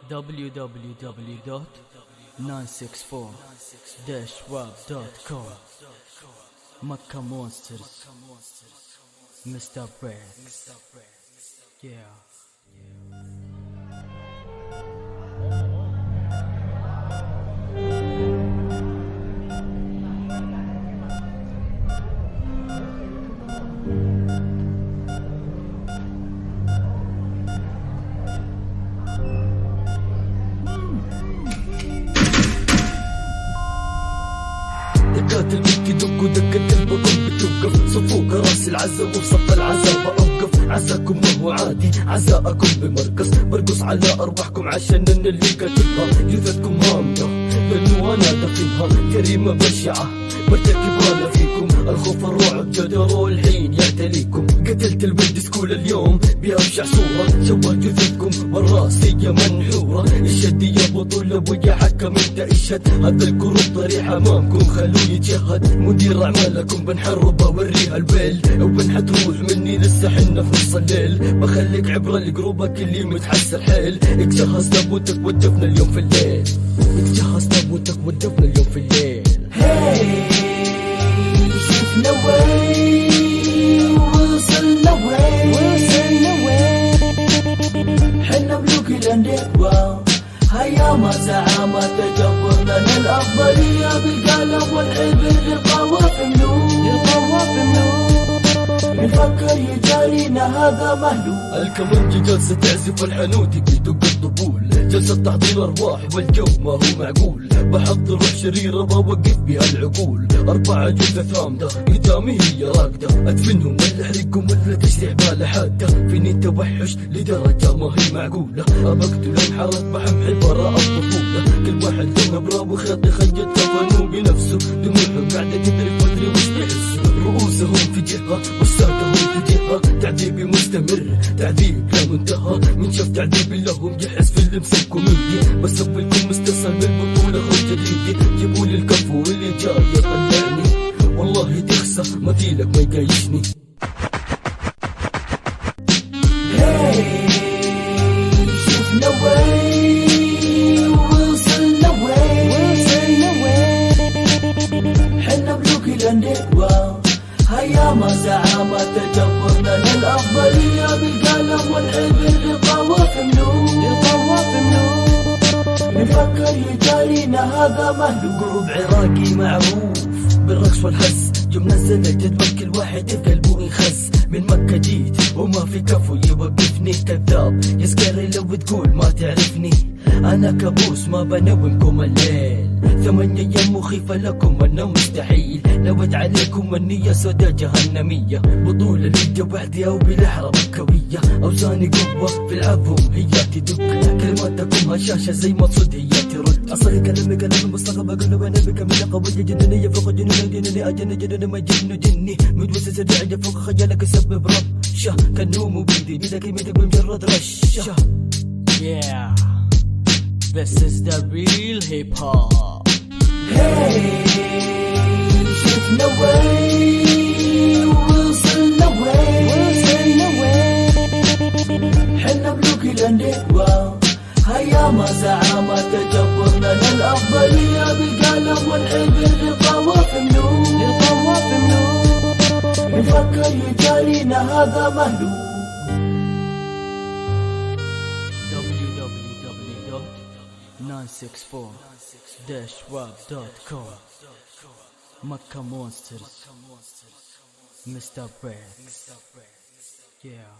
www.964-web.com Makka Monsters Mr. Breaks. Yeah. دقات الميك يدق ودقة البطن بتوقف صفوق راس العزا وسط العزا بوقف عزاكم ما هو عادي عزاءكم برقص على ارواحكم عشان اللي قتلها جثثكم هامدة لانه انا دفنها جريمة بشعة مرتكبها فيكم الخوف الرعب جدروا الحين يعتليكم قتلت الولد سكول اليوم بأبشع صورة شوه جثثكم والراسية منحورة الشدية بطولة ويا حكم انت اشهد هذا الكروب طريح امامكم خلوه يتشهد مدير اعمالكم بنحرب اوريها الويل وبنحد روح مني لسه حنا في نص الليل بخليك عبرة لقروبك اللي متحسر حيل اجهز تابوتك ودفنا اليوم في الليل اجهز تابوتك ودفنا اليوم في الليل شفنا وين وصلنا وين حنا ملوك الاندية هيا ما زعامة تجبرنا للأفضلية بالقلم والعبر للقوافم نور نفكر يجارينا هذا مهلوك الكمنجة جلسة تعزف الحنوتي بيدق الطبول جلسة تحضير أرواح والجو ما هو معقول بحضر روح شريرة بوقف بها العقول 4 جثث هامدة قدامي هي راقدة أدفنهم ولا أحرقهم ولا تشريح بالة حادة فيني توحش لدرجة ما هي معقولة أبقتل انحرت بحمحي براء الطفولة كل واحد له براب وخيط يخيط كفنه بنفسه دموعهم قاعدة تدري فتري وش بيحسوا رؤوسهم في جهة وسادهم في جهة تعذيبي مستمر تعذيب لا منتهى من شاف تعذيبي لهم يحس في اللي مسكوا مني بسويكم مستصل بالبطولة خرج جديدي جيبولي الكفو واللي جاي يطلعني والله تخسى مثيلك ما يقايشني شفنا وين وصلنا وين حنا ملوك الاندية هيا ما زعامة تجبرنا للأفضلية بالقلم والعبر للقوافم نور نفكر يجارينا هذا مهلوك قروب عراقي معروف بالرقص والحس يوم نزلت جدول كل واحد في قلبه يخس من مكة جيت وما في كفو يوقفني كذاب يسكري لو تقول ما تعرفني أنا كابوس ما بنومكم الليل 8 أيام مخيفة لكم والنوم مستحيل نود عليكم النية سودا جهنمية بطولة ليا وحدي أو بالأحرى مكوية أوزاني قوة في العظم هي تدق كلماتكم هشاشة زي ما تصد هي ترد أصلي كلامي كلام مصطغب أقول وأنا بك من قوية جنونية فوق جنون جنوني أجن جنون ما جن جني متوسس الرعية فوق خيالك يسبب ربشة كالنوم بيدي بيدك يميتك بمجرد رشة. Yeah, this is the real hip hop. شفنا وين وصلنا وين حنا ملوك الاندية هيا ما زعامة تجبرنا للأفضلية بالقلم والعبر للقوافم نور نفكر يجارينا هذا مهلوك www.964-web.com Makka Monsters Mr. Breaks. Yeah.